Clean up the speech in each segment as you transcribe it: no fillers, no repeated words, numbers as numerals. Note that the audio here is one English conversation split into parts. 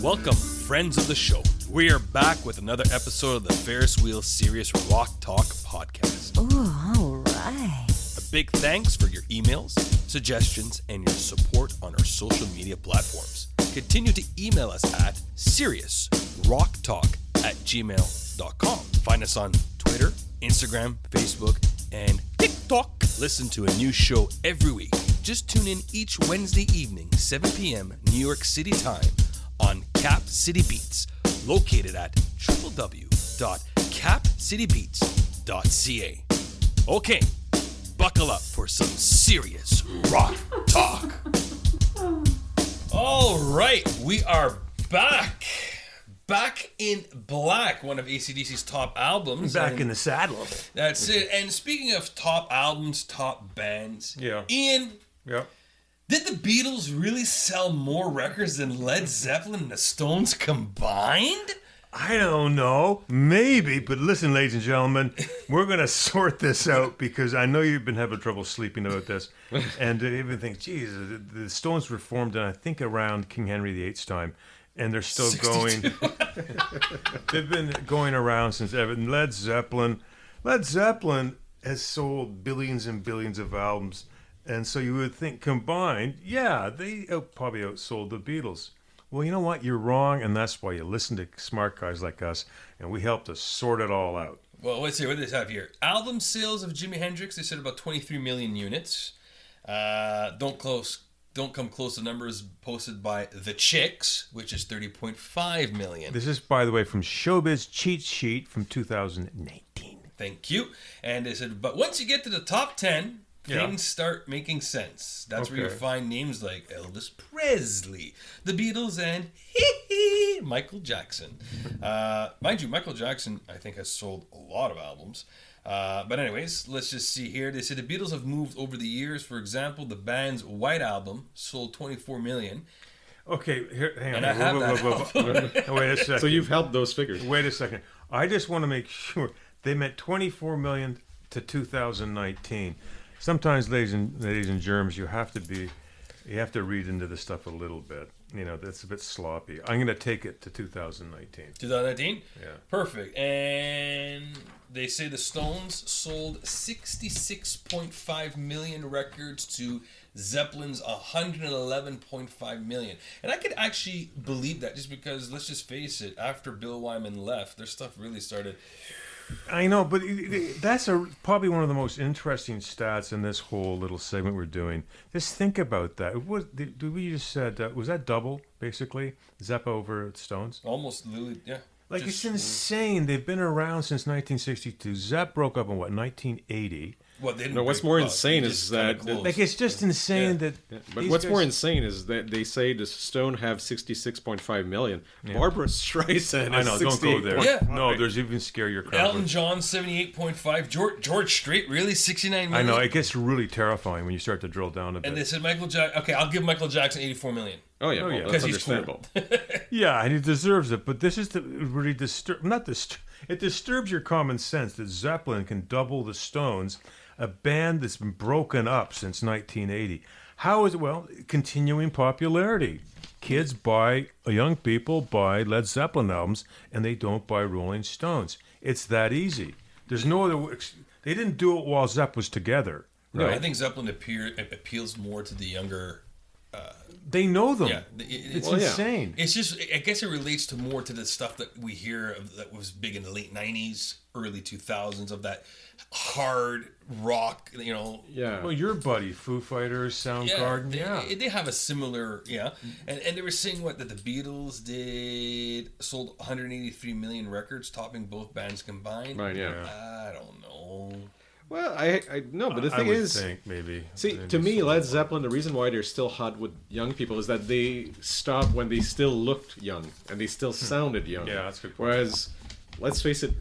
Welcome, friends of the show. We are back with another episode of the Ferris Wheel Serious Rock Talk podcast. Ooh, all right. A big thanks for your emails, suggestions, and your support on our social media platforms. Continue to email us at seriousrocktalk@gmail.com. Find us on Twitter, Instagram, Facebook, and TikTok. Listen to a new show every week. Just tune in each Wednesday evening, 7 p.m. New York City time on Cap City Beats, located at www.capcitybeats.ca. Okay, buckle up for some serious rock talk. All right, we are back. Back in Black, one of AC/DC's top albums. Back in the saddle. That's it. And speaking of top albums, top bands, Ian, did the Beatles really sell more records than Led Zeppelin and the Stones combined? I don't know. Maybe. But listen, ladies and gentlemen, we're going to sort this out because I know you've been having trouble sleeping about this. And you even think, geez, the Stones were formed, I think, around King Henry VIII's time. And they're still 62. going. They've been going around since ever. Led Zeppelin has sold billions and billions of albums. And so you would think combined, they probably outsold the Beatles. Well, you know what? You're wrong, and that's why you listen to smart guys like us, and we help to sort it all out. Well, let's see what they have here. Album sales of Jimi Hendrix, they said about 23 million units. Don't come close to numbers posted by The Chicks, which is 30.5 million. This is, by the way, from Showbiz Cheat Sheet from 2019. Thank you. And they said, but once you get to the top 10, things start making sense. That's where you find names like Elvis Presley, the Beatles, and Michael Jackson. Mind you, Michael Jackson, I think, has sold a lot of albums. But anyways, let's just see here. They said the Beatles have moved over the years. For example, the band's White Album sold 24 million. Okay, hang on. And I have that Wait a second. So you've helped those figures. Wait a second. I just want to make sure they meant 24 million to 2019. Sometimes, ladies and germs, you have to read into the stuff a little bit. You know, that's a bit sloppy. I'm going to take it to 2019. 2019? Yeah. Perfect. And they say the Stones sold 66.5 million records to Zeppelin's 111.5 million. And I could actually believe that just because, let's just face it, after Bill Wyman left, their stuff really started... I know, but that's probably one of the most interesting stats in this whole little segment we're doing. Just think about that. We just said, was that double, basically? Zeppa over Stones? Almost, literally, yeah. Like, it's insane. They've been around since 1962. Zepp broke up in, 1980? Well, they didn't no, what's more insane is that... Like, it's just insane that... Yeah. But what's more insane is that they say the Stone have 66.5 million. Yeah. Barbara Streisand I know, don't go there. Yeah. No, there's even scarier crowd. Elton John, 78.5. George Strait, really? 69 million? I know, it gets really terrifying when you start to drill down a bit. And they said Michael Jackson... Okay, I'll give Michael Jackson 84 million. Oh, yeah. Well, because that's he's understandable. Yeah, and he deserves it. But this is really it disturbs your common sense that Zeppelin can double the Stones, a band that's been broken up since 1980. How is it? Well, continuing popularity. Young people buy Led Zeppelin albums, and they don't buy Rolling Stones. It's that easy. There's no other... They didn't do it while Zepp was together. Right? No, I think Zeppelin appeals more to the younger... They know them. Yeah, it's insane. It's just, I guess it relates more to the stuff that we hear that was big in the late 90s, early 2000s, of that hard rock, you know. Yeah. Well, your buddy, Foo Fighters, Soundgarden, They have a similar, And they were saying that the Beatles sold 183 million records, topping both bands combined. Right, yeah. I don't know. Well, I know, but the thing is, think maybe. See, to me, Led Zeppelin, the reason why they're still hot with young people is that they stopped when they still looked young and they still sounded young. Yeah, that's a good point. Whereas, let's face it,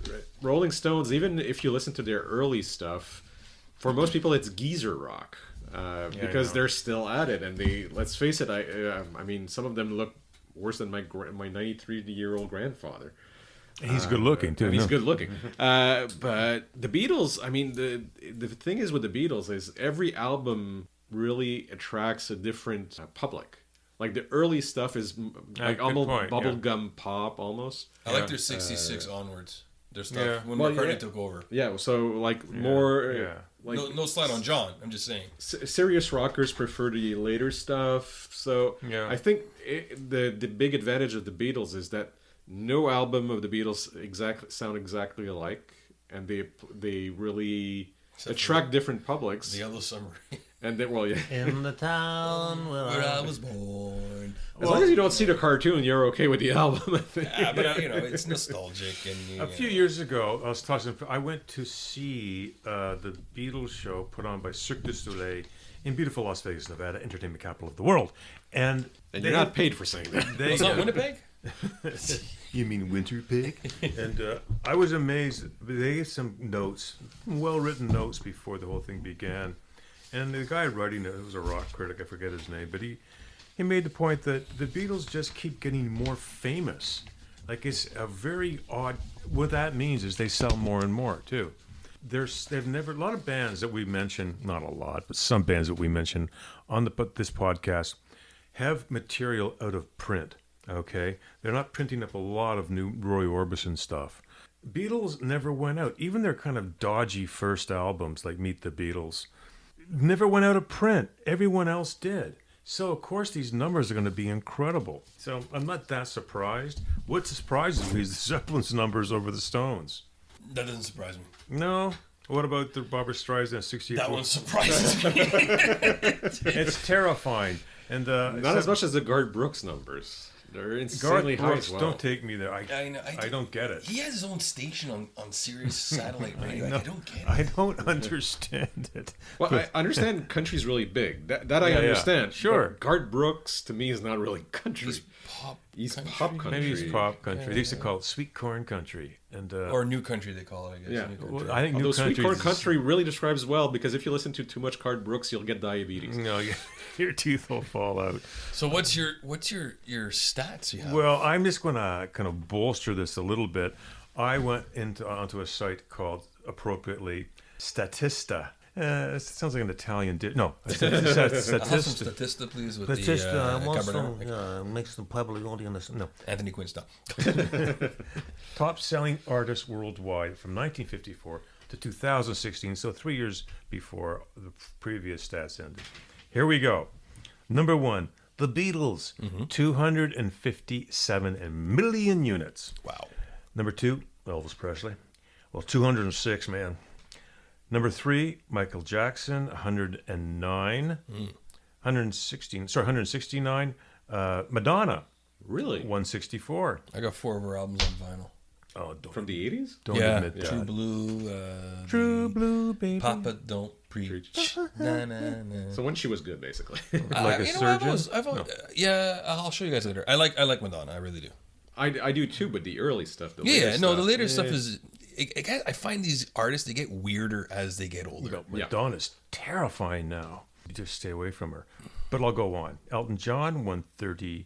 Rolling Stones, even if you listen to their early stuff, for most people it's geezer rock because they're still at it. And let's face it, I mean, some of them look worse than my 93-year-old grandfather. He's good looking too. He's good looking. But the Beatles, I mean, the thing is with the Beatles is every album really attracts a different public. Like the early stuff is like almost bubblegum pop almost. I like their 66 onwards. Their stuff when McCartney took over. Yeah, so like more. Yeah. Like, no slide on John. I'm just saying. Serious rockers prefer the later stuff. So I think the big advantage of the Beatles is that no album of the Beatles sound exactly alike, and they really attract different publics. The Yellow Submarine. And then, in the town where I was born. As long as you don't see the cartoon, you're okay with the album. I think. Yeah, but it's nostalgic. And a few years ago, I went to see the Beatles show put on by Cirque du Soleil in beautiful Las Vegas, Nevada, entertainment capital of the world. And you're not paid for saying that. It's not Winnipeg? You mean Winter Pig? And I was amazed. They had some notes, well-written notes before the whole thing began. And the guy writing it was a rock critic, I forget his name, but he made the point that the Beatles just keep getting more famous. Like, it's a very odd... What that means is they sell more and more, too. They've never... A lot of bands that we mention, not a lot, but some bands that we mention on this podcast have material out of print, okay? They're not printing up a lot of new Roy Orbison stuff. Beatles never went out. Even their kind of dodgy first albums, like Meet the Beatles... never went out of print. Everyone else did. So, of course, these numbers are going to be incredible. So, I'm not that surprised. What surprises me is the Zeppelin's numbers over the Stones. That doesn't surprise me. No? What about the Barbra Streisand 68? That one surprises me. It's terrifying. And not as much as the Garth Brooks numbers. They're insanely high as well. Don't take me there. I don't get it. He has his own station on Sirius satellite radio. I don't get it. I don't understand it. Well, I understand country's really big. That I understand. Sure. But Garth Brooks, to me, is not really country. He's pop country. Maybe he's pop country. They used to call it sweet corn country. Or new country, they call it, I guess. Yeah. Well, I think Although new country. Sweet corn country really describes well, because if you listen to too much Garth Brooks, you'll get diabetes. No, your teeth will fall out. So what's your stats you have? Well, I'm just going to kind of bolster this a little bit. I went onto a site called, appropriately, Statista. It sounds like an Italian no. Statista, please, with Cabernet. Makes them probably audience. No. Anthony Quinn stuff. Top-selling artists worldwide from 1954 to 2016, so 3 years before the previous stats ended. Here we go. Number 1, The Beatles, 257 million units. Wow. Number 2, Elvis Presley. Well, 206, man. Number 3, Michael Jackson, 109. 169. Madonna. Really? 164. I got 4 of her albums on vinyl. Oh, from the 80s? Don't admit that. True Blue. True Blue, baby. Papa Don't Preach. Na, na, na. So when she was good, basically. Like a surgeon? Yeah, I'll show you guys later. I like Madonna. I really do. I do too, but the early stuff. The later stuff is... I find these artists, they get weirder as they get older. Madonna's terrifying now. You just stay away from her. But I'll go on. Elton John, 130...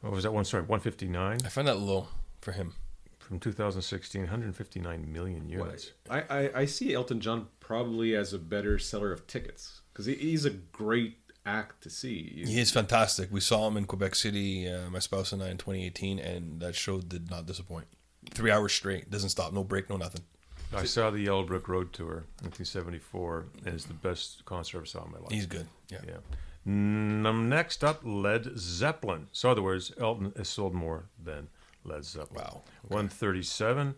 What was that one? Sorry, 159. I find that low for him. From 2016, 159 million units. I see Elton John probably as a better seller of tickets, because he's a great act to see. He is fantastic. We saw him in Quebec City, my spouse and I, in 2018, and that show did not disappoint. 3 hours straight, doesn't stop, no break, no nothing. I saw the Yellow Brick Road tour, 1974, and it's the best concert I saw in my life. He's good. Yeah. Next up, Led Zeppelin. So, in other words, Elton has sold more than Led Zeppelin. Wow. Okay. 137.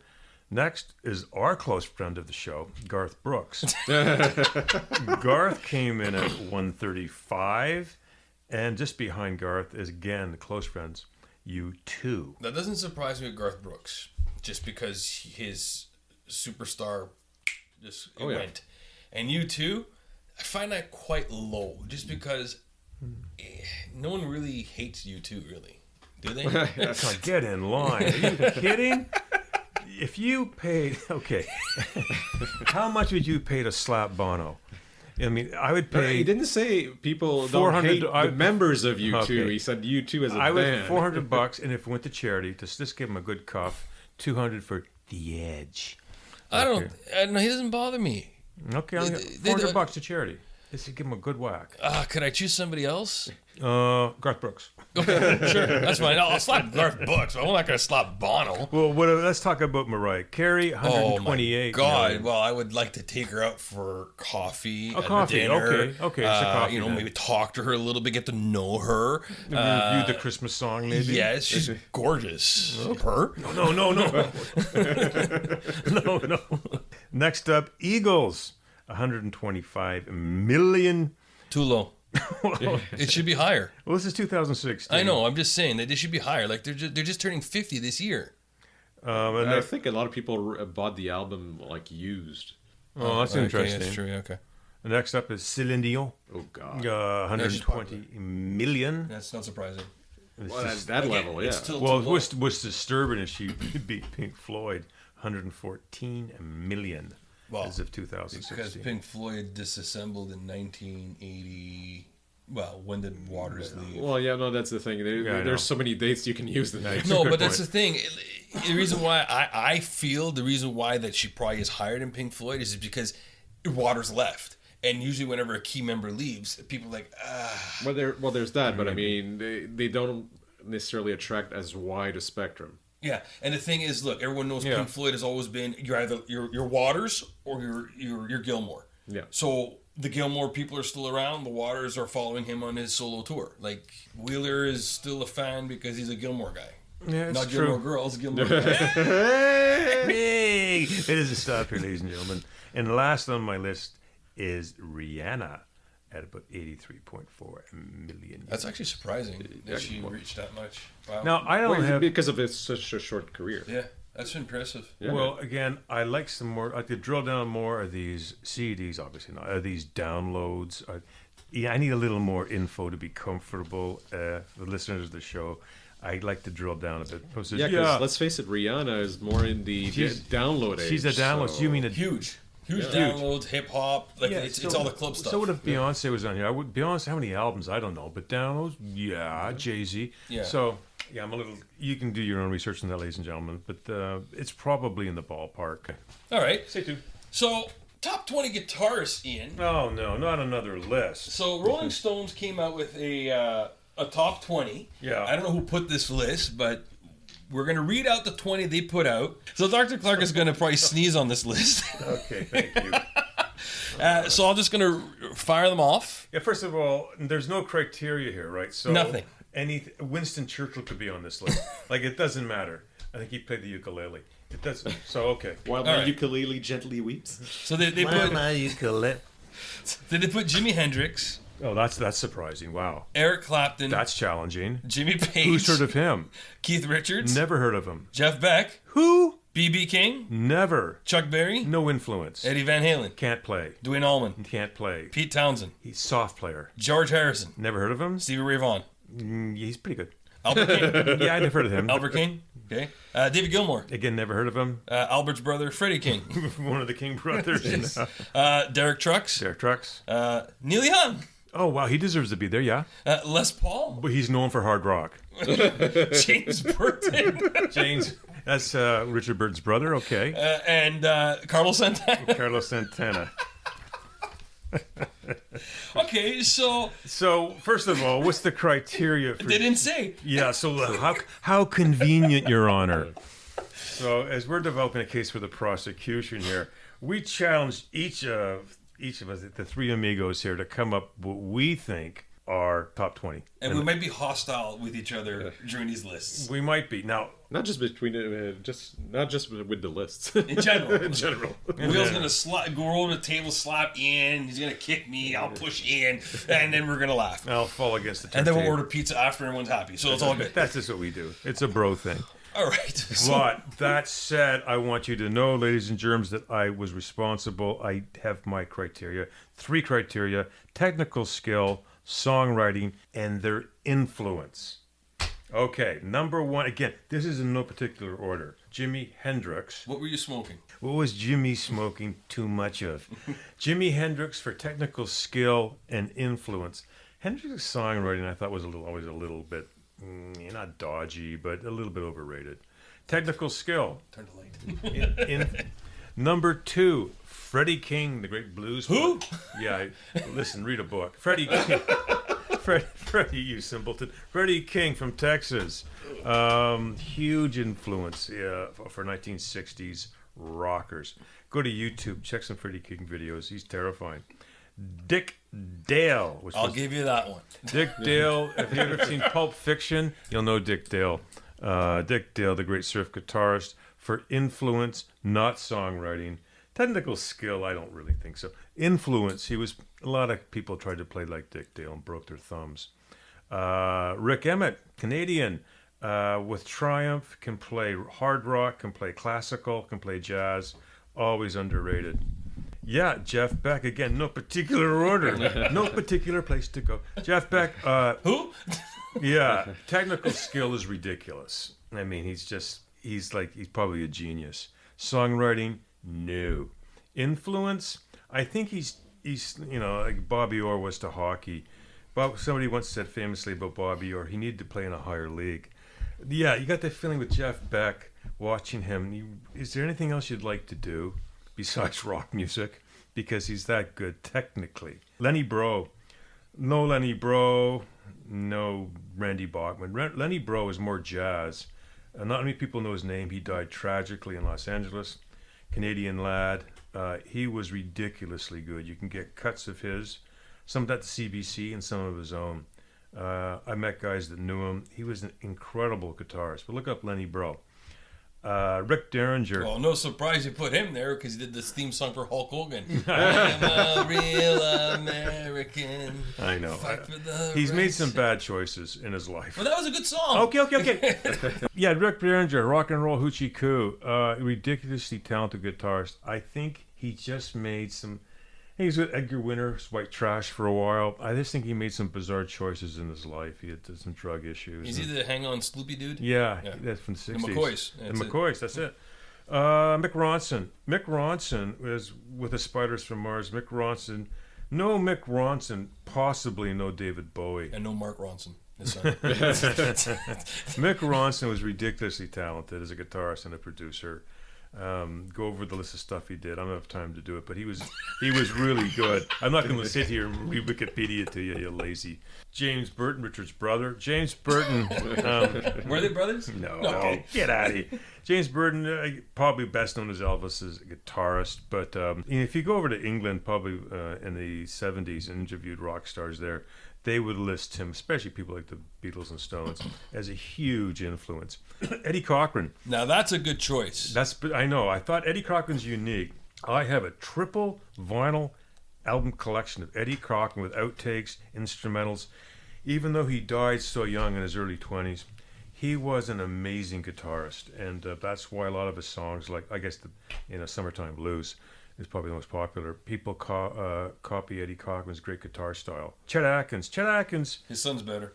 Next is our close friend of the show, Garth Brooks. Garth came in at 135, and just behind Garth is, again, the close friends, U2. That doesn't surprise me with Garth Brooks, just because his superstar just went. And U2, I find that quite low, just because no one really hates U2, really. Do they? Get in line. Are you kidding? If you paid... Okay. How much would you pay to slap Bono? I mean, I would pay... He didn't say people don't hate the members of U2. Okay. He said U2 as a band. I would $400, and if it went to charity, to just give him a good cuff, $200 for The Edge. I don't... he doesn't bother me. Okay, I'll get $400 to charity. This should give him a good whack. Could I choose somebody else? Garth Brooks. Okay, sure. That's fine. I'll slap Garth Brooks, but I'm not going to slap Bono. Well, let's talk about Mariah Carey, 128. Oh, my God. million. Well, I would like to take her out for coffee. Coffee. Dinner. Okay. It's a coffee. Maybe talk to her a little bit, get to know her. Review the Christmas song, maybe? Yes, she's gorgeous. Her? No. No. Next up, Eagles. 125 million. Too low. It should be higher. Well, this is 2016. I know. I'm just saying that they should be higher. Like they're just turning 50 this year. And I think a lot of people bought the album like used. Oh, that's interesting. That's true. Okay. Next up is Céline Dion. Oh God. 120 million. That's not surprising. Well, at that level, yeah. It's still Well, too low. what's disturbing is she beat Pink Floyd, 114 million. Well, as of 2016. Because Pink Floyd disassembled in 1980. Well, when did Waters leave? Well, yeah, no, that's the thing. There's so many dates you can use the night. No, but that's the thing. The reason why I feel the reason why that she probably is higher than Pink Floyd is because Waters left. And usually whenever a key member leaves, people are like, Well, there's that, but I mean, they don't necessarily attract as wide a spectrum. Yeah, and the thing is, look, everyone knows Pink Floyd has always been you're either you're Waters or you're Gilmour. Yeah. So the Gilmour people are still around. The Waters are following him on his solo tour. Like Wheeler is still a fan because he's a Gilmour guy. Yeah, it's not true. Gilmore Girls, Gilmour guys. Hey! It is a stop here, ladies and gentlemen. And last on my list is Rihanna at about 83.4 million. That's actually surprising that she reached that much. Wow. Now, I don't have... Because of such a short career. Yeah, that's impressive. Yeah. Well, again, I like some more... I could drill down more of these CDs, obviously not. These downloads. I need a little more info to be comfortable. The listeners of the show, I'd like to drill down a bit. Yeah, because let's face it, Rihanna is more in the download age. She's a download. So you mean Huge downloads, hip hop, like it's all the club stuff. So what if Beyonce was on here? Beyonce, how many albums? I don't know, but downloads, Jay-Z. Yeah. So I'm a little. You can do your own research on that, ladies and gentlemen, but it's probably in the ballpark. All right. Say two. So top 20 guitarists, Ian. Oh no, not another list. So Rolling Stones came out with a top 20. Yeah. I don't know who put this list, but we're going to read out the 20 they put out. So Dr. Clark is going to probably sneeze on this list. Okay, thank you. So I'm just going to fire them off. Yeah, first of all, there's no criteria here, right? So Nothing. Winston Churchill could be on this list. Like, it doesn't matter. I think he played the ukulele. It doesn't. So, okay. While my ukulele gently weeps. So they put my ukulele. Did they put Jimi Hendrix? Oh, that's surprising. Wow. Eric Clapton. That's challenging. Jimmy Page. Who's heard of him? Keith Richards. Never heard of him. Jeff Beck. Who? B.B. King. Never. Chuck Berry. No influence. Eddie Van Halen. Can't play. Dwayne Allman. Can't play. Pete Townsend. He's soft player. George Harrison. Never heard of him? Stevie Ray Vaughan. He's pretty good. Albert King. Yeah, I've heard of him. Albert King. Okay. David Gilmour. Again, never heard of him. Albert's brother, Freddie King. One of the King brothers. Derek Trucks. Derek Trucks. Neil Young. Oh, wow. He deserves to be there, yeah. Les Paul. But he's known for hard rock. James Burton. James. That's Richard Burton's brother. Okay. And Carlos Santana. Carlos Santana. Okay, so first of all, what's the criteria for... They didn't say. Yeah, so how convenient, Your Honor. So as we're developing a case for the prosecution here, we challenged each of us, the three amigos here, to come up what we think are top 20. And we might be hostile with each other during these lists. We might be. Now, not just between not just with the lists. In general. In general. Will's going to go over the table, slap Ian. He's going to kick me. I'll push Ian. And then we're going to laugh. I'll fall against the And then we'll table. order pizza after everyone's happy. So it's all good. That's just what we do. It's a bro thing. All right. But that said, I want you to know, ladies and germs, that I was responsible. I have my criteria. 3 criteria: technical skill, songwriting, and their influence. Okay, number 1. Again, this is in no particular order. Jimi Hendrix. What were you smoking? What was Jimmy smoking too much of? Jimi Hendrix for technical skill and influence. Hendrix's songwriting, I thought, was always a little bit... not dodgy, but a little bit overrated. Technical skill. Turn the light. Number 2, Freddie King, the great blues Who? player. Yeah, listen, read a book. Freddie King. Freddie, you simpleton. Freddie King from Texas. Huge influence for 1960s rockers. Go to YouTube, check some Freddie King videos. He's terrifying. Dick Dale. I'll give you that one. Dick Dale. If you've ever seen Pulp Fiction, you'll know Dick Dale. Dick Dale, the great surf guitarist, for influence, not songwriting. Technical skill, I don't really think so. Influence, a lot of people tried to play like Dick Dale and broke their thumbs. Rick Emmett, Canadian, with Triumph, can play hard rock, can play classical, can play jazz, always underrated. Yeah, Jeff Beck, again, no particular order, no particular place to go. Jeff Beck. Who? Yeah, technical skill is ridiculous. I mean, he's probably a genius. Songwriting, no. Influence, I think he's like Bobby Orr was to hockey. Somebody once said famously about Bobby Orr, he needed to play in a higher league. Yeah, you got that feeling with Jeff Beck, watching him. Is there anything else you'd like to do besides rock music? Because he's that good technically. Lenny Breau. No Lenny Breau, no Randy Bachman. Lenny Breau is more jazz. Not many people know his name. He died tragically in Los Angeles. Canadian lad. He was ridiculously good. You can get cuts of his, some at the CBC and some of his own. I met guys that knew him. He was an incredible guitarist. But look up Lenny Breau. Rick Derringer. Well, no surprise you put him there because he did this theme song for Hulk Hogan. I'm a real American. I know. He's made some bad choices in his life. Well, that was a good song. Okay. Yeah, Rick Derringer, Rock and Roll Hoochie Coo, ridiculously talented guitarist. I think he just made some. He was with Edgar Winter's White Trash for a while. I just think he made some bizarre choices in his life. He had some drug issues. Is he the Hang On Sloopy dude? Yeah. That's from the 60s. The McCoys. The McCoys, that's it. Mick Ronson. Mick Ronson was with the Spiders from Mars. Mick Ronson, possibly no David Bowie. And no Mark Ronson, his son. Mick Ronson was ridiculously talented as a guitarist and a producer. Go over the list of stuff he did. I don't have time to do it, but he was really good. I'm not going to sit here and read Wikipedia to you, you lazy. James Burton, Richard's brother. James Burton. Were they brothers? No. Okay. Get out of here. James Burton, probably best known as Elvis, as a guitarist. But if you go over to England, probably in the 70s, and interviewed rock stars there, they would list him, especially people like the Beatles and Stones, as a huge influence. Eddie Cochran. Now that's a good choice. I know. I thought Eddie Cochran's unique. I have a triple vinyl album collection of Eddie Cochran with outtakes, instrumentals. Even though he died so young in his early 20s, he was an amazing guitarist, and that's why a lot of his songs, like I guess Summertime Blues, is probably the most popular. People copy Eddie Cochran's great guitar style. Chet Atkins. His son's better.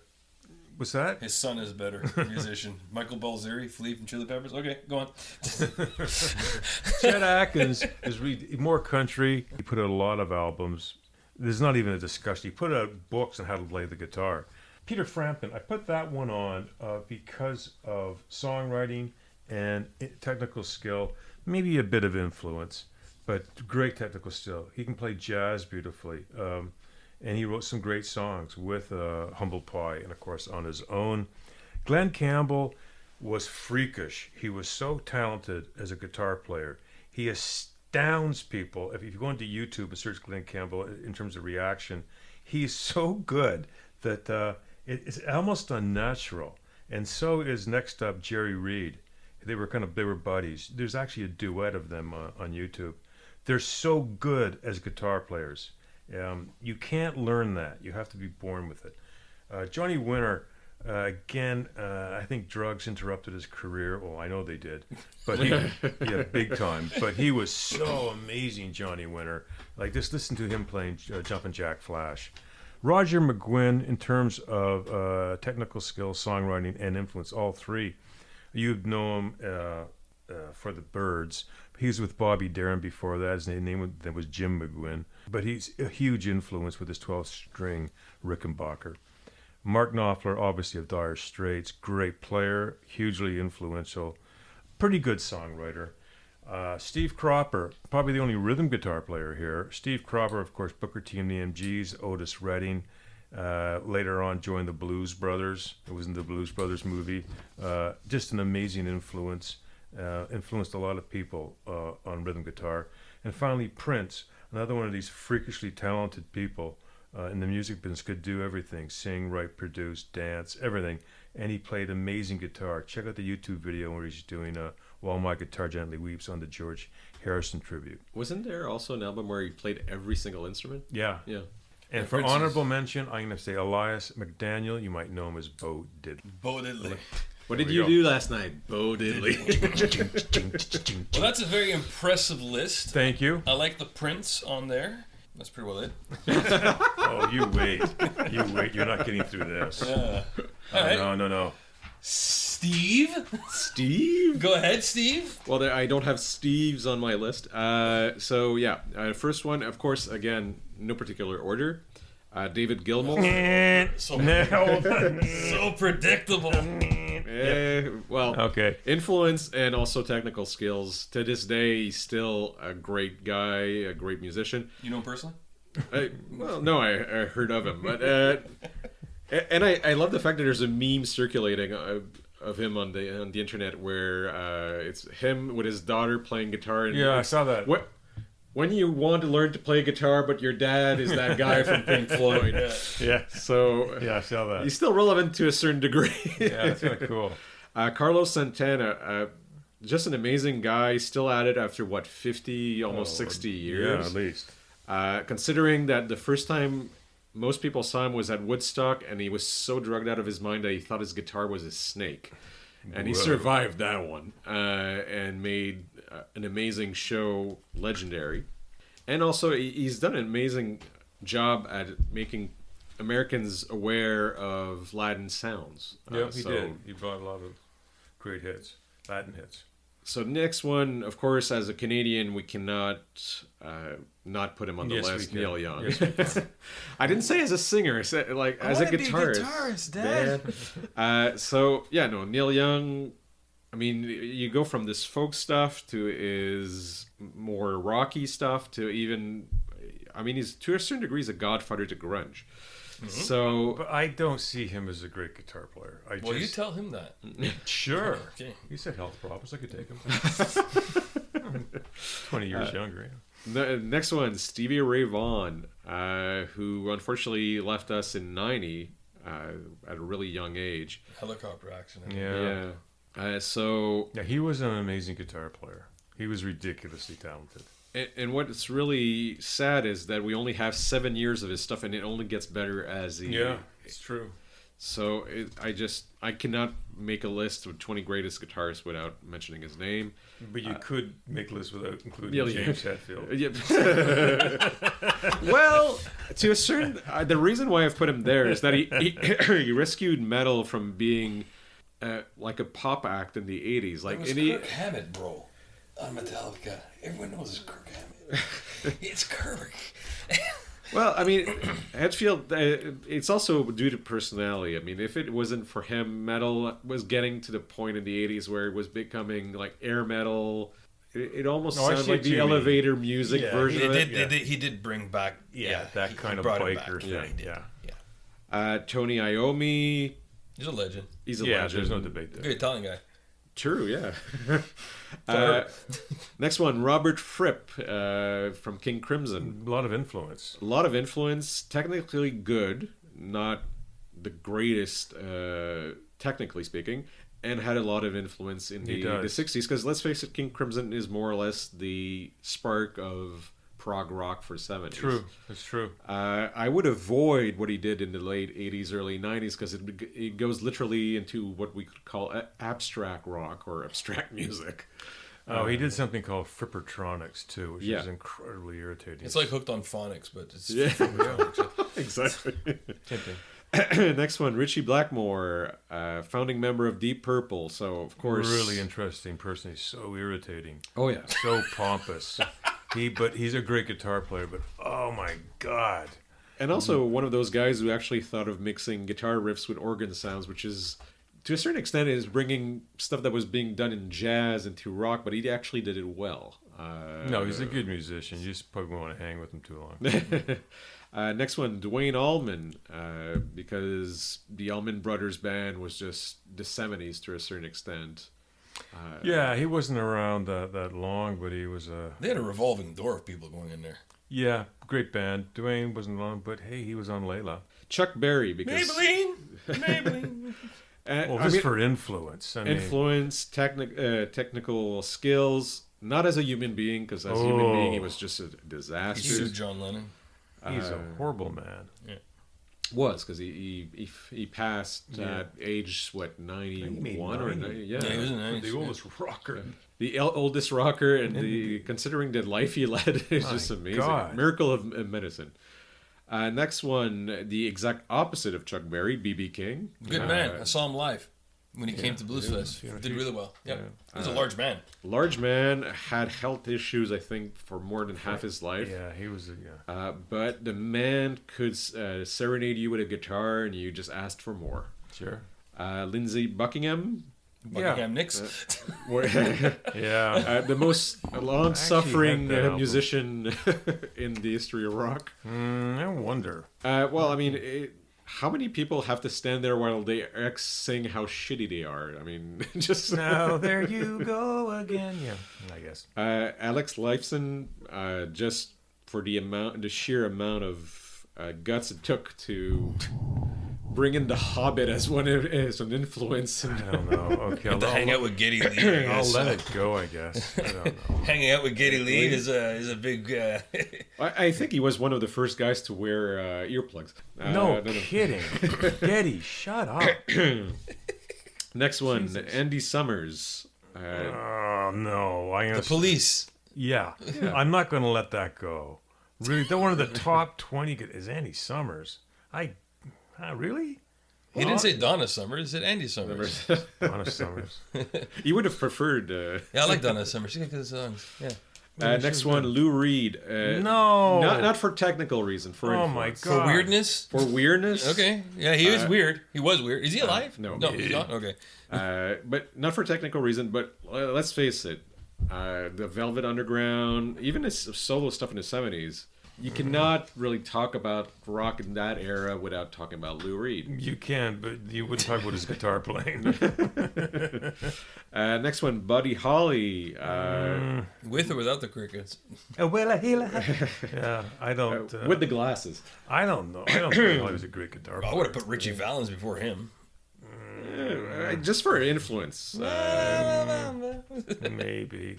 What's that? His son is better musician. Michael Balzeri, Flea from Chili Peppers. Okay, go on. Chet Atkins is more country. He put out a lot of albums. There's not even a discussion. He put out books on how to play the guitar. Peter Frampton, I put that one on because of songwriting and technical skill, maybe a bit of influence, but great technical skill. He can play jazz beautifully. And he wrote some great songs with Humble Pie and, of course, on his own. Glenn Campbell was freakish. He was so talented as a guitar player. He astounds people. If you go into YouTube and search Glenn Campbell in terms of reaction, he's so good that it's almost unnatural. And so is next up Jerry Reed. They were buddies. There's actually a duet of them on YouTube. They're so good as guitar players. You can't learn that. You have to be born with it. Johnny Winter, again, I think drugs interrupted his career. Well, I know they did, but yeah, big time. But he was so amazing, Johnny Winter. Like, just listen to him playing Jumpin' Jack Flash. Roger McGuinn, in terms of technical skill, songwriting, and influence, all three. You'd know him for the Byrds. He was with Bobby Darin before that. His name was Jim McGuinn. But he's a huge influence with his 12-string Rickenbacker. Mark Knopfler, obviously of Dire Straits, great player, hugely influential, pretty good songwriter. Steve Cropper, probably the only rhythm guitar player here. Steve Cropper, of course, Booker T and the MGs, Otis Redding. Later on joined the Blues Brothers. It was in the Blues Brothers movie. Just an amazing influence. Influenced a lot of people on rhythm guitar. And finally, Prince, another one of these freakishly talented people in the music business, could do everything: sing, write, produce, dance, everything. And he played amazing guitar. Check out the YouTube video where he's doing While My Guitar Gently Weeps on the George Harrison tribute. Wasn't there also an album where he played every single instrument? Yeah. Yeah. And for honorable mention, I'm going to say Elias McDaniel. You might know him as Bo Diddley. Bo Diddley. What did you do last night, Bo Diddley? Well, that's a very impressive list. Thank you. I like the Prince on there. That's pretty well it. Oh, you wait. You wait. You're not getting through this. Yeah. All right. No. Steve? Steve? Go ahead, Steve. Well, I don't have Steve's on my list. So, yeah. First one, of course, again, no particular order. David Gilmour. So predictable. Well, okay. Influence and also technical skills. To this day, he's still a great guy, a great musician. You know him personally? Well, no, I heard of him. But and I love the fact that there's a meme circulating of him on the internet where it's him with his daughter playing guitar. And yeah, I saw that. When you want to learn to play guitar, but your dad is that guy from Pink Floyd. Yeah. So yeah, I saw that. He's still relevant to a certain degree. Yeah, that's kind of cool. Carlos Santana, just an amazing guy, still at it after, 50, almost 60 years? Yeah, at least. Considering that the first time most people saw him was at Woodstock, and he was so drugged out of his mind that he thought his guitar was a snake. And he survived that one and made an amazing show legendary. And also, he's done an amazing job at making Americans aware of Latin sounds. Yeah, he did. He brought a lot of great hits, Latin hits. So next one, of course, as a Canadian, we cannot not put him on the list. Neil Young. Yes, I didn't say as a singer. I said as a guitarist. Dad. Neil Young. I mean, you go from this folk stuff to his more rocky stuff to even. I mean, he's to a certain degree a godfather to grunge. Mm-hmm. So, but I don't see him as a great guitar player. You tell him that. Sure. Okay. He said health problems. I could take him. 20 years younger. Yeah. The next one, Stevie Ray Vaughan, who unfortunately left us in '90 at a really young age. Helicopter accident. Yeah. Yeah. He was an amazing guitar player. He was ridiculously talented. And what's really sad is that we only have 7 years of his stuff, and it only gets better as he. Yeah, it's true. So I cannot make a list of 20 greatest guitarists without mentioning his name. But you could make a list without including James Hetfield. Well, to a certain, the reason why I've put him there is that he rescued metal from being like a pop act in the 80s. Like it was Kirk Hammett, bro. On Metallica, everyone knows it's Kirk Hammett. It's Kirk. Well, I mean, Hetfield, it's also due to personality. I mean, if it wasn't for him, metal was getting to the point in the 80s where it was becoming like air metal. It almost sounded like the elevator music version of it. He did bring back that kind of biker thing. Yeah. Tony Iommi. He's a legend. He's a legend. There's no debate there. Good Italian guy. True, yeah. Next one, Robert Fripp from King Crimson. A lot of influence. Technically good, not the greatest, technically speaking, and had a lot of influence in the 60s. Because let's face it, King Crimson is more or less the spark of prog rock for 70s. True, that's true. I would avoid what he did in the late 80s, early 90s, because it goes literally into what we could call abstract rock or abstract music. He did something called Frippertronics too, which is incredibly irritating. It's like Hooked on Phonics, but it's exactly. Tempting. Next one, Richie Blackmore, founding member of Deep Purple. So of course, really interesting person. He's so irritating. Oh yeah, so pompous. But he's a great guitar player. But oh my god! And also one of those guys who actually thought of mixing guitar riffs with organ sounds, which is to a certain extent, is bringing stuff that was being done in jazz into rock, but he actually did it well. No, he's a good musician. You just probably won't want to hang with him too long. Next one, Duane Allman, because the Allman Brothers band was just the 70s to a certain extent. Yeah, he wasn't around that long, but he was They had a revolving door of people going in there. Yeah, great band. Duane wasn't on, but hey, he was on Layla. Chuck Berry, because Maybelline. Well, just for influence. Technical skills, not as a human being, because as a human being, he was just a disaster. He sued John Lennon. He's a horrible man. Yeah. Was because he passed at age 91 or 90? Yeah, he was 90s. The oldest rocker. The oldest rocker, and considering the life he led, is just amazing. God. Miracle of medicine. Next one, the exact opposite of Chuck Berry, B.B. King. Good man. I saw him live when he came to Blues Fest. Did really well. Yep. He was a large man. Large man, had health issues, I think, for more than half his life. Yeah, he was. But the man could serenade you with a guitar, and you just asked for more. Sure. Lindsey Buckingham. Buckingham Nicks. Yeah. The most long-suffering musician in the history of rock. I wonder. Well, I mean, how many people have to stand there while they sing how shitty they are? I mean, just... Now there you go again. Yeah, I guess. Alex Lifeson, just for the sheer amount of guts it took to bring in The Hobbit as an influence. I don't know. Okay, To hang out with Geddy Lee. I'll let it go, I guess. I don't know. Hanging out with Geddy Lee is a big... I think he was one of the first guys to wear earplugs. No kidding. Geddy, shut up. Next one, Andy Summers. Oh, no. The Police. Yeah. I'm not going to let that go. Really? They're one of the top 20 is Andy Summers. Really? He didn't say Donna Summers. He said Andy Summers. Donna Summers. You would have preferred... Yeah, I like Donna Summers. She got good songs. Yeah. Next one, Lou Reed. No. Not for technical reason. For influence. My God. For weirdness? For weirdness? Okay. Yeah, he was weird. He was weird. Is he alive? No. No, he's not? Okay. But not for technical reason, but let's face it. The Velvet Underground, even his solo stuff in the 70s, you cannot really talk about rock in that era without talking about Lou Reed. You can, but you wouldn't talk about his guitar playing. Next one, Buddy Holly. With or without the crickets? Yeah, I don't... with the glasses. I don't know. I don't think he was a great guitar player. I would have put Richie Valens before him. Just for influence. Maybe.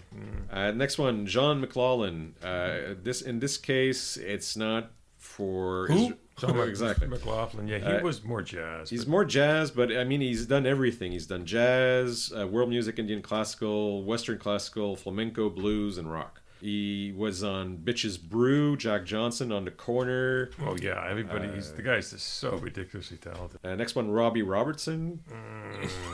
Next one, John McLaughlin. In this case, it's not for... Who? Exactly. McLaughlin. Yeah, he was more jazz. He's more jazz, but I mean, he's done everything. He's done jazz, world music, Indian classical, Western classical, flamenco, blues, and rock. He was on Bitches Brew, Jack Johnson on The Corner. Oh, yeah. Everybody, the guy's just so ridiculously talented. Next one, Robbie Robertson.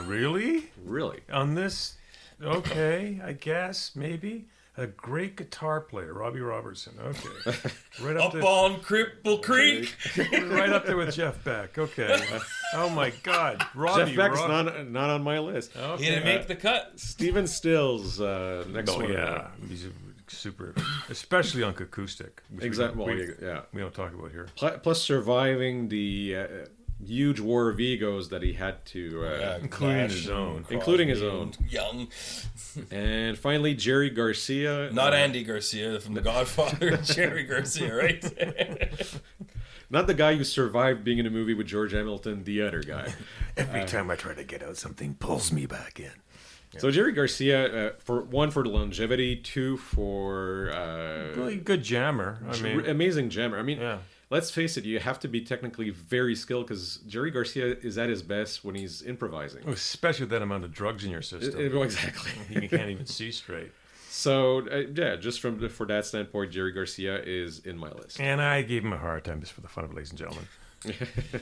Really? Really? On this? Okay, I guess, maybe. A great guitar player, Robbie Robertson. Okay. Right up on Cripple Creek. Right up there with Jeff Beck. Okay. Oh, my God. Robbie Jeff Beck's not on my list. Okay. He didn't make the cut. Stephen Stills, next one. Yeah. He's super, especially on acoustic. Exactly. We don't talk about here. Plus surviving the huge war of egos that he had to... including his own. Including his own. Young. And finally, Jerry Garcia. Not Andy Garcia from The Godfather. Jerry Garcia, right? Not the guy who survived being in a movie with George Hamilton, the other guy. Every time I try to get out, something pulls me back in. Yeah. So Jerry Garcia, for the longevity, two for... really good jammer. Amazing jammer. I mean... Yeah. Let's face it, you have to be technically very skilled because Jerry Garcia is at his best when he's improvising. Especially with that amount of drugs in your system. Exactly. You can't even see straight. So, just for that standpoint, Jerry Garcia is in my list. And I gave him a hard time just for the fun of it, ladies and gentlemen.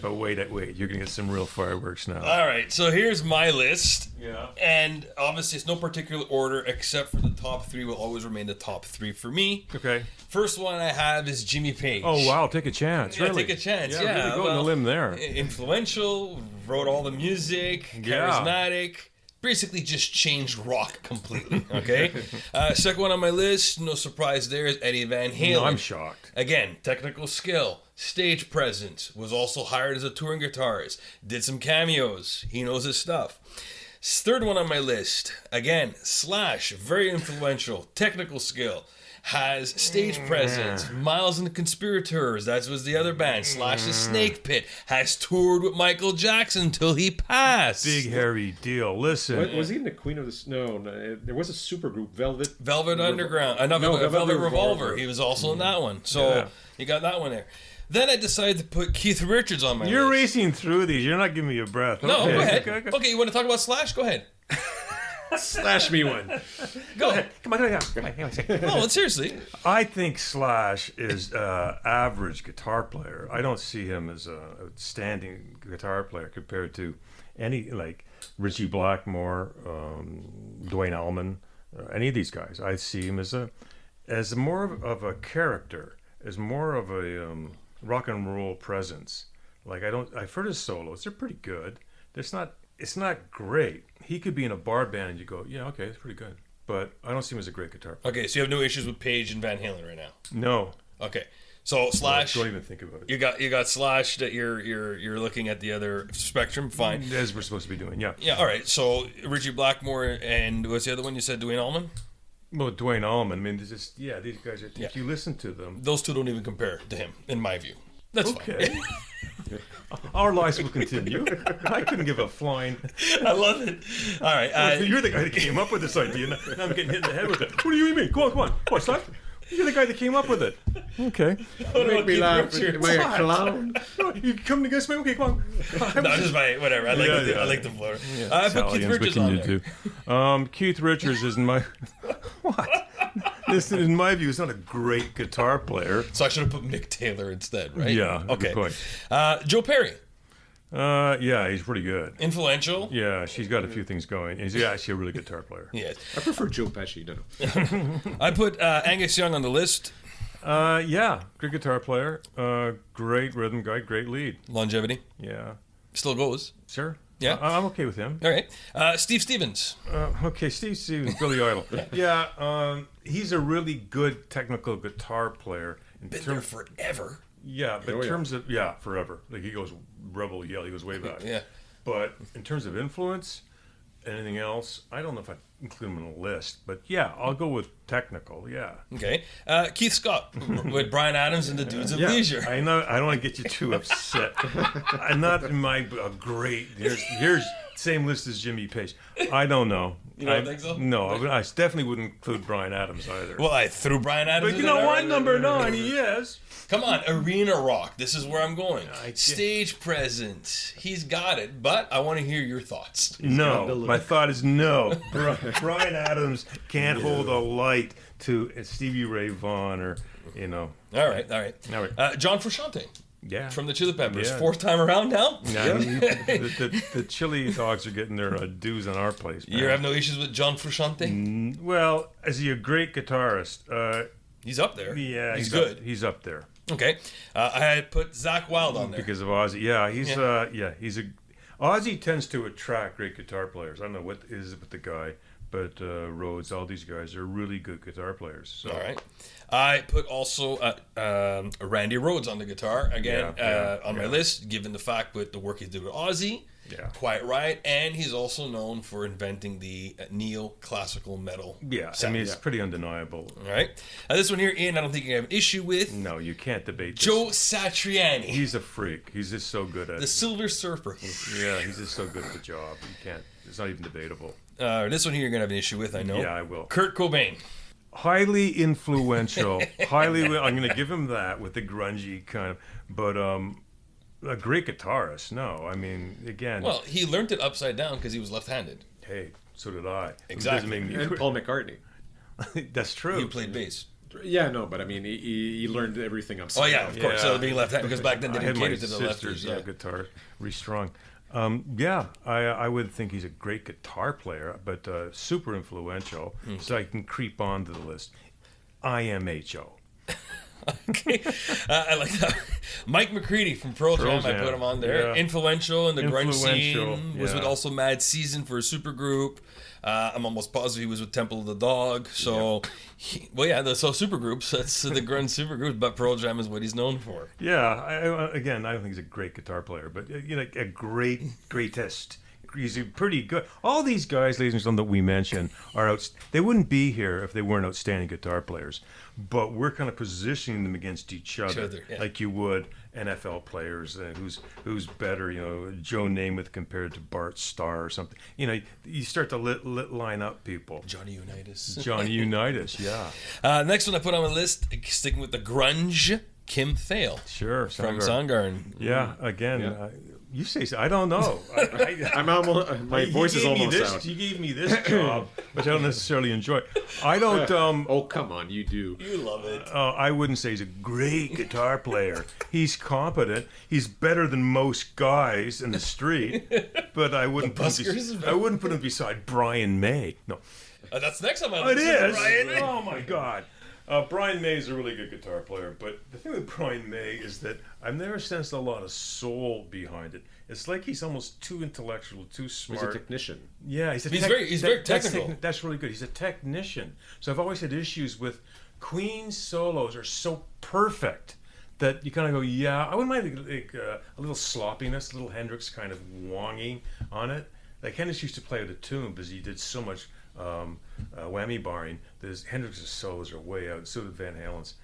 But wait, you're gonna get some real fireworks now. All right, so here's my list. Yeah. And obviously, it's no particular order except for the top 3 will always remain the top 3 for me. Okay. First one I have is Jimmy Page. Oh wow, take a chance. Yeah, Really? take a chance. Yeah, Yeah, really go on the limb there. Influential, wrote all the music, charismatic. Basically, just changed rock completely. Okay. Second one on my list, no surprise there, is Eddie Van Halen. No, I'm shocked. Again, technical skill, stage presence, was also hired as a touring guitarist, did some cameos. He knows his stuff. Third one on my list, again, Slash, very influential, technical skill, has stage presence, Miles and the Conspirators, that was the other band, Slash's Snake Pit, has toured with Michael Jackson until he passed. Big hairy deal. Listen. Was he in the Queen of the... No, there was a supergroup, Velvet Underground. Velvet Revolver. He was also in that one. So you got that one there. Then I decided to put Keith Richards on my list. You're racing through these. You're not giving me a breath. No, Okay. go ahead. Okay. Okay, you want to talk about Slash? Go ahead. Slash me one. Go. Come on. No, seriously. I think Slash is an average guitar player. I don't see him as a outstanding guitar player compared to any, like Richie Blackmore, Dwayne Allman, any of these guys. I see him as more of a character, as more of a rock and roll presence. Like I've heard his solos; they're pretty good. It's not great. He could be in a bar band and you go, yeah, okay, it's pretty good. But I don't see him as a great guitar player. Okay, so you have no issues with Page and Van Halen right now. No. Okay, so Slash. Don't even think about it. You got Slash that you're looking at the other spectrum. Fine. As we're supposed to be doing, yeah. Yeah. All right. So Richie Blackmore and what's the other one you said? Dwayne Allman. Well, Dwayne Allman. I mean, these guys are. If you listen to them, those two don't even compare to him, in my view. That's okay. fine. Our lives will continue. I couldn't give a flying. I love it. All right. You're the guy that came up with this idea. Now I'm getting hit in the head with it. What do you mean? Come on. What, Slash? You're the guy that came up with it. Okay. Make me laugh. Am I a clown? You coming against me? Okay, come on. No, just my whatever. I like the floor. Yeah. I put Keith Richards on there. Keith Richards is my what? This, in my view, is not a great guitar player. So I should have put Mick Taylor instead, right? Yeah. Okay. Good point. Joe Perry. Yeah, he's pretty good. Influential. Yeah, she's got a few things going. He's actually a really good guitar player. Yes. I prefer Joe Pesci. No. I put Angus Young on the list. Yeah, good guitar player. Great rhythm guy. Great lead. Longevity. Yeah. Still goes. Sure. Yeah. I'm okay with him. All right. Steve Stevens. Okay, Steve Stevens, Billy Idol. Yeah, he's a really good technical guitar player. Been there forever. Yeah, but in terms of forever. Like he goes Rebel Yell, he goes way back. Yeah. But in terms of influence, anything else, I don't know if I include him on the list. But yeah, I'll go with technical. Yeah. Okay. Keith Scott with Bryan Adams and the Dudes of Leisure. I know. I don't want to get you too upset. I'm not in my great. Here's same list as Jimmy Page. I don't know. You don't think so? No, I definitely wouldn't include Bryan Adams either. Well, I threw Bryan Adams. But you know what? Number 9, he is. Come on, arena rock. This is where I'm going. Stage presence. He's got it, but I want to hear your thoughts. No, my thought is no. Bryan Adams can't hold a light to Stevie Ray Vaughan or, you know. All right. John Frusciante. Yeah. From the Chili Peppers. Yeah. 4th time around now? Yeah. The chili dogs are getting their dues on our place, man. You have no issues with John Frusciante? Well, is he a great guitarist? He's up there. Yeah. He's good. He's up there. Okay. I put Zakk Wylde on there. Because of Ozzy. Yeah, he's a... Ozzy tends to attract great guitar players. I don't know what is it with the guy, but Rhodes, all these guys are really good guitar players. So. All right. I put also Randy Rhoads on the guitar again on my list, given the fact with the work he's doing with Ozzy. Yeah. Quite right. And he's also known for inventing the neoclassical metal. Yeah, sound. I mean, it's pretty undeniable. All right. This one here, Ian, I don't think you have an issue with. No, you can't debate this. Joe Satriani. He's a freak. He's just so good at the Silver Surfer. Yeah, he's just so good at the job. You can't. It's not even debatable. This one here, you're going to have an issue with, I know. Yeah, I will. Kurt Cobain. Highly influential. I'm going to give him that with the grungy kind of, but a great guitarist. No, I mean, again. Well, he learned it upside down because he was left-handed. Hey, so did I. Exactly. And Paul McCartney. That's true. He played bass. Yeah, no, but I mean, he learned everything upside Oh yeah, down. of course. So being left-handed, because back then they I had didn't my cater to the sister's lefties. Yeah. guitar, really strong. I would think he's a great guitar player, but super influential. So I can creep onto the list. IMHO. Okay, I like that. Mike McCready from Pearl Jam. I put him on there. Yeah. Influential in the grunge scene. Was yeah. with also Mad Season for a supergroup. I'm almost positive he was with Temple of the Dog. So, so supergroups. That's the grunge supergroups. But Pearl Jam is what he's known for. Yeah, again, I don't think he's a great guitar player, but a greatest. He's pretty good. All these guys, ladies and gentlemen, that we mentioned are they wouldn't be here if they weren't outstanding guitar players. But we're kind of positioning them against each other, like you would NFL players. Who's better? Joe Namath compared to Bart Starr or something. You start to line up people. Johnny Unitas. Yeah. Next one I put on the list, sticking with the grunge, Kim Thale. Sure, from Soundgarden. Yeah, again. You say so. I don't know. I'm almost. My voice is almost out. You gave me this job, which I don't necessarily enjoy. I don't. Oh, come on, you do. You love it. I wouldn't say he's a great guitar player. He's competent. He's better than most guys in the street. But I wouldn't. I wouldn't put him beside Brian May. No. That's next on my list. It is. Brian May. Oh my God. Brian May is a really good guitar player, but the thing with Brian May is that I've never sensed a lot of soul behind it. It's like he's almost too intellectual, too smart. He's a technician. Yeah, he's very technical. That's really good. He's a technician. So I've always had issues with Queen's solos are so perfect that you kind of go, yeah, I wouldn't mind like a little sloppiness, a little Hendrix kind of wonging on it. Like Hendrix used to play with a tune because he did so much whammy barring. Hendrix's solos are way out, so did Van Halen's.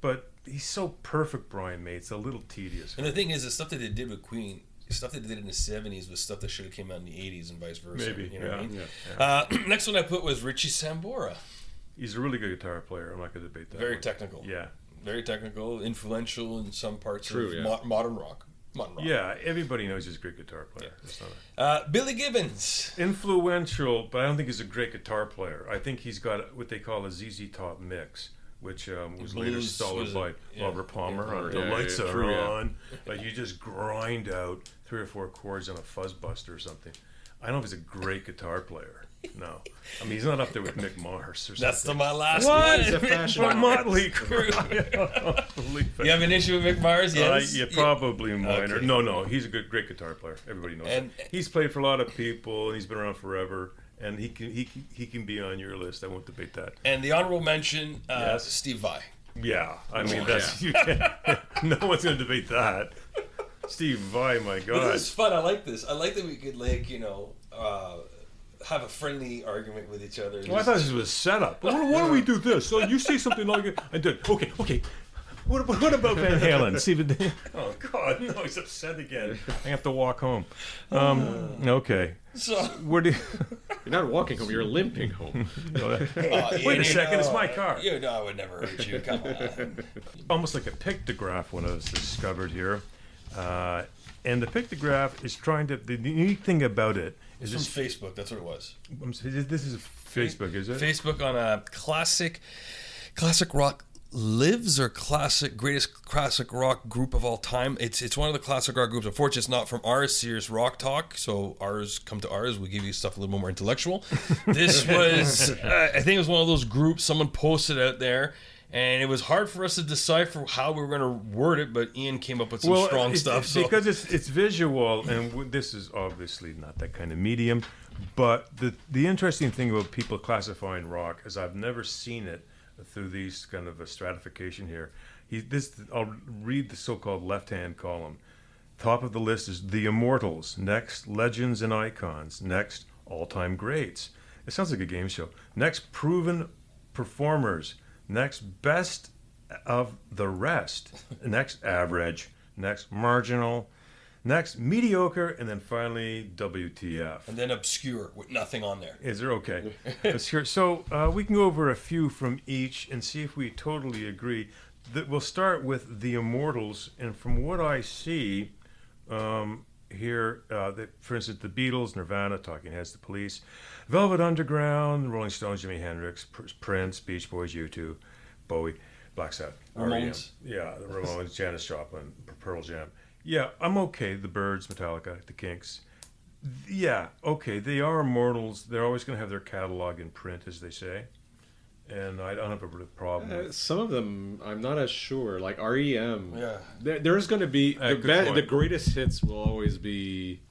But he's so perfect, Brian May. It's a little tedious. And the thing is, the stuff that they did with Queen, stuff they did in the 70s was stuff that should have came out in the 80s and vice versa. Maybe, you know what I mean? Yeah. Next one I put was Richie Sambora. He's a really good guitar player. I'm not going to debate that. Very technical. Yeah. Very technical, influential in some parts of modern rock. Yeah, everybody knows he's a great guitar player. Yeah. Billy Gibbons. Influential, but I don't think he's a great guitar player. I think he's got what they call a ZZ Top mix, which was later stolen by Robert Palmer on The Lights Are On. Like you just grind out 3 or 4 chords on a fuzzbuster or something. I don't know if he's a great guitar player. No. I mean, he's not up there with Mick Mars or something. That's my last one. He's a fashion Motley Crue. You have an issue with Mick Mars? Yes. Yeah, probably minor. Okay. No. He's a great guitar player. Everybody knows that. He's played for a lot of people, and he's been around forever. And he can be on your list. I won't debate that. And the honorable mention, Steve Vai. Yeah. I mean, you can't, no one's going to debate that. Steve Vai, my God. But this is fun. I like this. I like that we could, have a friendly argument with each other. Well, I thought this was a setup. Why don't we do this? So you say something like it, and then okay. What about Van Halen? Oh God, no, he's upset again. I have to walk home. Okay. So where do you're not walking home? You're limping home. Wait a second, it's my car. I would never hurt you. Come on. Almost like a pictograph when I was discovered here. And the pictograph is trying to. The unique thing about it is from Facebook. That's what it was. This is Facebook, is it? Facebook on a classic rock lives or greatest classic rock group of all time. It's one of the classic rock groups. Unfortunately, it's not from our Sears Rock Talk. So come to ours. We give you stuff a little more intellectual. This was, I think it was one of those groups. Someone posted out there. And it was hard for us to decipher how we were going to word it, but Ian came up with some strong stuff. Because it's visual, and this is obviously not that kind of medium. But the interesting thing about people classifying rock is I've never seen it through these kind of a stratification here. I'll read the so-called left-hand column. Top of the list is The Immortals. Next, Legends and Icons. Next, All-Time Greats. It sounds like a game show. Next, Proven Performers. Next, Best of the Rest. Next, Average. Next, Marginal. Next, Mediocre. And then finally, WTF. And then Obscure with nothing on there. Is there? Okay. Obscure. So we can go over a few from each and see if we totally agree. We'll start with The Immortals. And from what I see here, for instance, the Beatles, Nirvana, Talking Heads, The Police, Velvet Underground, Rolling Stones, Jimi Hendrix, Prince, Beach Boys, U2, Bowie, Black Sabbath, Ramones. REM. Yeah, the Ramones, Janis Joplin, Pearl Jam. Yeah, I'm okay. The Byrds, Metallica, the Kinks. Yeah, okay. They are immortals. They're always going to have their catalog in print, as they say. And I don't have a problem with Some of them, I'm not as sure. Like REM, Yeah. there's going to be good point. the greatest hits will always be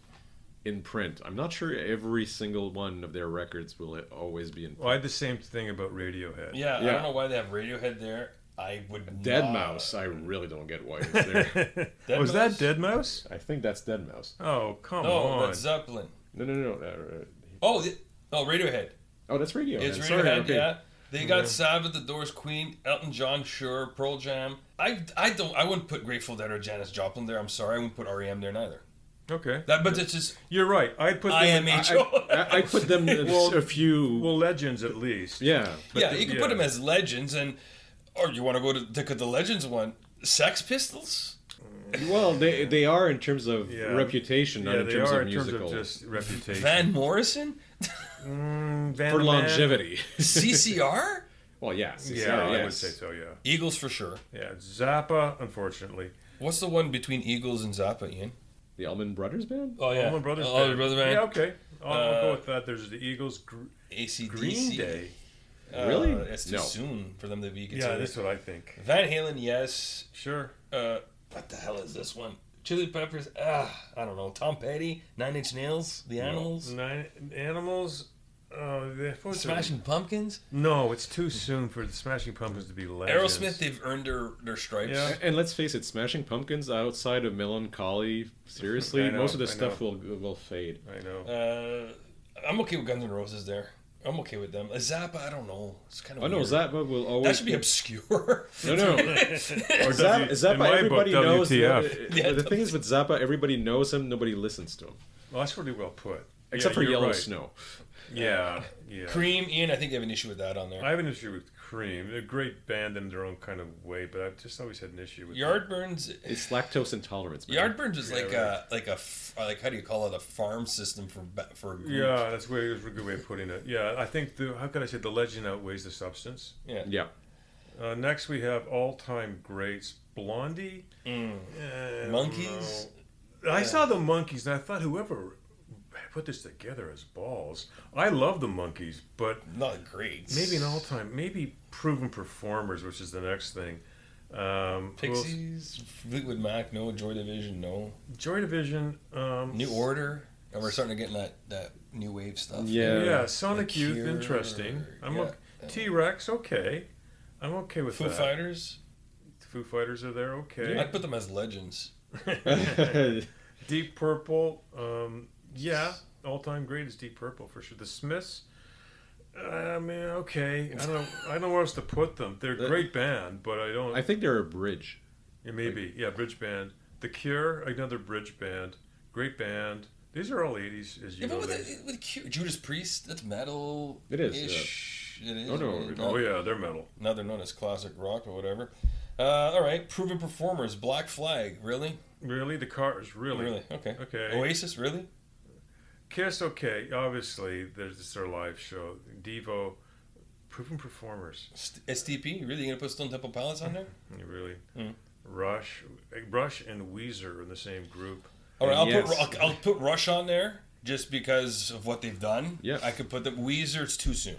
in print. I'm not sure every single one of their records will always be in print. Well, I had the same thing about Radiohead. Yeah, I Yeah. don't know why they have Radiohead there. I would Dead not. Mouse, I really don't get why it's there. Dead Was Mouse? that Dead Mouse? I think that's Dead Mouse. Oh, come No, on. that's Zeppelin. No. Oh, Radiohead. Oh, that's Radiohead. It's Sorry, Radiohead, okay. yeah. They got Sabbath, The Doors, Queen, Elton John, sure, Pearl Jam. I wouldn't put Grateful Dead or Janis Joplin there. I'm sorry, I wouldn't put REM there neither. Okay. But it's just You're right. I'd put them IMHO. I put them a few. well, legends at least. Yeah. Yeah, you can put them as legends, or you want to go to the legends one, Sex Pistols. Well, they are in terms of Yeah. reputation, not Yeah, in they terms are of in terms musical. of just reputation. Van Morrison, Van For Man. longevity. CCR, Well, yeah. CCR, Yeah, I would yes. say so, yeah. Eagles for sure. Yeah, Zappa, unfortunately. What's the one between Eagles and Zappa, Ian? The Allman Brothers Band? Oh yeah, Allman Brothers Allman Band. Brothers Band. Yeah, okay. I'll go with that. There's the Eagles, AC/DC. Green Day. Really? It's too No. soon for them to be Yeah, considered. that's what I think. Van Halen, yes. Sure. What the hell is this one? Chili Peppers. I don't know. Tom Petty, Nine Inch Nails, The Animals, Animals. Smashing Pumpkins. No, it's too soon for the Smashing Pumpkins to be legends. Aerosmith, they've earned their stripes. Yeah. And let's face it, Smashing Pumpkins, outside of Melancholy, seriously, I know, most of the I stuff will fade. I know. I'm okay with Guns N' Roses there. I'm okay with them. Zappa, I don't know. It's kind of Oh no, weird. Zappa will always. That should be obscure. No. Zappa, in my everybody book, knows. WTF. Yeah, The thing is with Zappa, everybody knows him, nobody listens to him. Well, that's really well put. Except for you're Yellow right. Snow. Yeah. Cream, Ian, I think you have an issue with that on there. I have an issue with Cream. They're a great band in their own kind of way, but I've just always had an issue with them. Yardbirds. It's lactose intolerance, man. Yardbirds is like how do you call it, a farm system for a group. Yeah, that's a good way of putting it. Yeah, I think how can I say the legend outweighs the substance. Yeah. Yeah. Next we have all-time greats, Blondie, Monkeys. I saw the Monkeys and I thought whoever put this together has balls. I love the Monkeys, but Not great. maybe an all-time, maybe proven performers, which is the next thing. Pixies, Fleetwood Mac, no. Joy Division, no. Joy Division. New Order, and we're starting to get that new wave stuff. Yeah. Yeah, Sonic The Youth, Cure, interesting. yeah. T-Rex, okay. I'm okay with Foo that. Fighters. Foo Fighters are there, okay. I'd put them as legends. Deep Purple, yeah, all-time great is Deep Purple for sure. The Smiths, I mean, okay. I don't know where else to put them. They're a great band, but I don't. I think they're a bridge. Yeah, maybe, yeah, bridge band. The Cure, another bridge band, great band. These are all '80s, as you know. But with Cure, Judas Priest, that's metal. It is, It is. Oh, no, right? Oh yeah, they're metal. Now they're known as classic rock, but whatever. All right, proven performers. Black Flag, really? Really, the Cars, really. Okay. Okay. Oasis, really? Kiss, okay. Obviously, there's their live show. Devo, proven performers. STP, really? You gonna put Stone Temple Pilots on there? You really. Mm. Rush and Weezer are in the same group. All right, Yes. I'll put Rush on there just because of what they've done. Yeah. I could put the Weezer. It's too soon.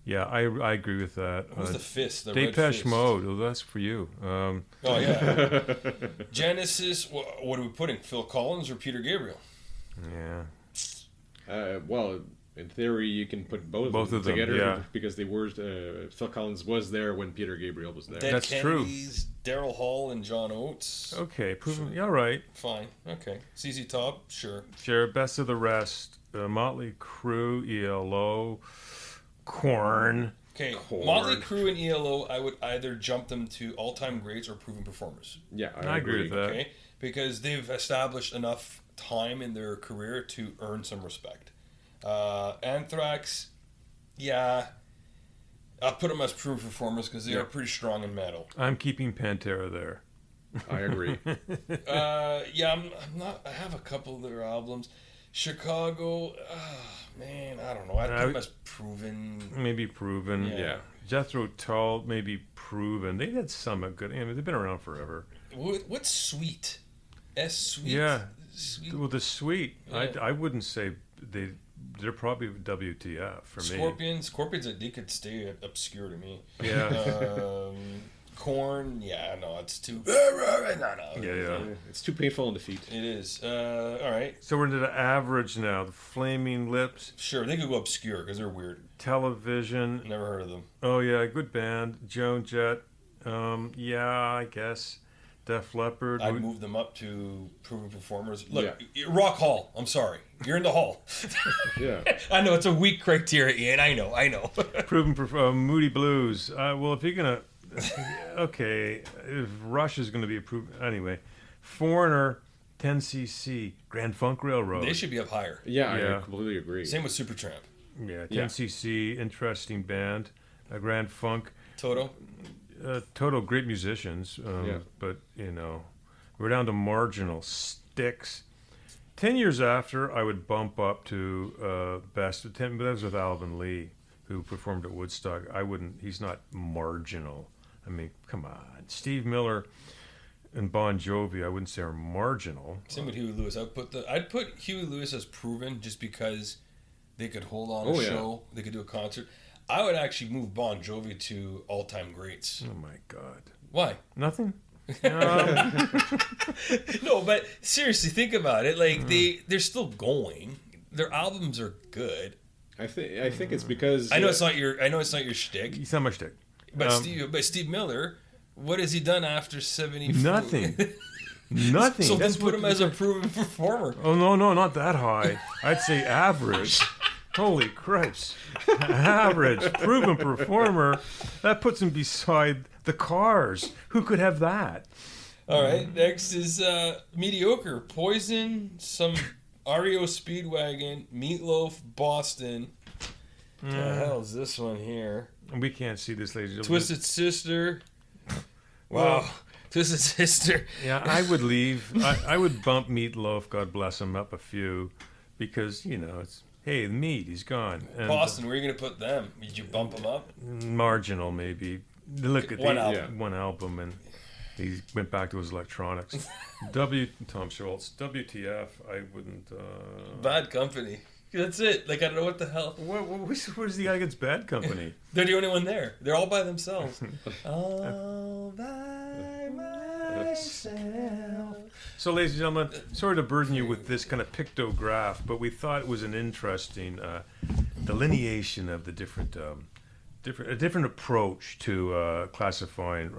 Yeah, I agree with that. Who's the Fist? The Red Depeche Fist. Mode. Oh, that's for you. Oh yeah. Genesis. What are we putting? Phil Collins or Peter Gabriel? Yeah. Well, in theory, you can put both of them together yeah. because they were. Phil Collins was there when Peter Gabriel was there. Dead That's true. Kennedys, Daryl Hall and John Oates. Okay, proven. Yeah, all right. Fine. Okay. ZZ Top. Sure. Sure. Best of the Rest. Motley Crue, ELO, Korn. Okay. Korn. Motley Crue and ELO. I would either jump them to all-time greats or proven performers. Yeah, I agree with that. Okay. Because they've established enough time in their career to earn some respect. Anthrax, yeah, I'll put them as proven performers because they are pretty strong in metal. I'm keeping Pantera there. I agree. Yeah, I'm not. I have a couple of their albums. Chicago, man, I don't know. I'd put them as Proven. Maybe Proven. Yeah. Jethro Tull, maybe Proven. They had some good. I mean, they've been around forever. What's Sweet? Sweet. Yeah. Sweet. Well, the Sweet. Yeah. I wouldn't say they're probably WTF for me. Scorpions, they could stay obscure to me. Yeah. Corn, no, it's too. No. Yeah. It's too painful in defeat. It is. All right. So we're into the average now. The Flaming Lips. Sure, they could go obscure because they're weird. Television. Never heard of them. Oh yeah, good band. Joan Jett. Yeah, I guess. Def Leppard. I'd move them up to Proven Performers. Look, Rock Hall. I'm sorry, you're in the Hall. Yeah. I know it's a weak criteria, Ian. I know. Moody Blues. Well, if you're gonna. Okay, if Rush is going to be approved anyway. Foreigner, 10cc, Grand Funk Railroad. They should be up higher. Yeah, I completely agree. Same with Supertramp. Yeah, 10cc, interesting band. Grand Funk. Toto, great musicians. But we're down to marginal. Styx. 10 years after, I would bump up to best. But that was with Alvin Lee, who performed at Woodstock. He's not marginal. I mean, come on. Steve Miller and Bon Jovi, I wouldn't say are marginal. Same with Huey Lewis. I'd put Huey Lewis as Proven just because they could hold on a show. They could do a concert. I would actually move Bon Jovi to all-time greats. Oh, my God. Why? Nothing? No, but seriously, think about it. Like, they're still going. Their albums are good. I think it's because I know it's not your shtick. It's not my shtick. But Steve Miller, what has he done after 74? Nothing. So then put him as a Proven Performer. Oh no, not that high. I'd say average. Holy Christ. Average. Proven Performer. That puts him beside the Cars. Who could have that? All right. Next is mediocre. Poison, some REO Speedwagon, Meatloaf, Boston. What the hell is this one here? We can't see this, ladies and gentlemen. Twisted Sister. Wow. Twisted Sister. Yeah, I would leave. I would bump Meatloaf, God bless him, up a few because, it's, hey, the meat, he's gone. And, Boston, where are you going to put them? Did you bump them up? Marginal, maybe. Look at one album, and he went back to his electronics. Tom Schultz. WTF, I wouldn't. Bad Company. That's it. Like, I don't know what the hell. Where's the guy against Bad Company? They're the only one there. They're all by themselves. All by myself. So, ladies and gentlemen, sorry to burden you with this kind of pictograph, but we thought it was an interesting delineation of the different approach to classifying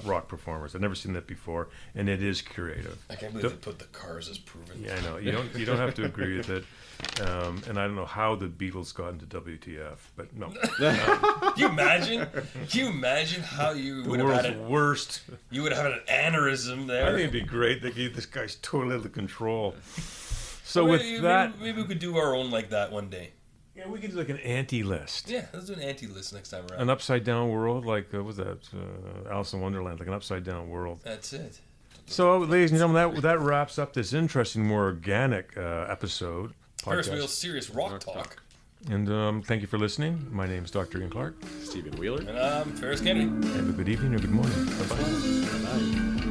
rock performers. I've never seen that before, and it is creative. I can't believe they put the Cars as Proven. Yeah, I know. You don't have to agree with it. And I don't know how the Beatles got into WTF, but no. Can you imagine how you would have had it worst? You would have had an aneurysm there. I think it'd be great. They gave this guy's totally under control. So maybe we could do our own like that one day. Yeah, we could do like an anti-list. Yeah, let's do an anti-list next time around. An upside-down world, like what was that? Alice in Wonderland, like an upside-down world. That's it. So, ladies and gentlemen, that wraps up this interesting, more organic episode. Ferris Wheel's Serious Rock Talk. And thank you for listening. My name is Dr. Ian Clark. Stephen Wheeler. And I'm Ferris Kennedy. Have a good evening or good morning. Bye-bye. Bye.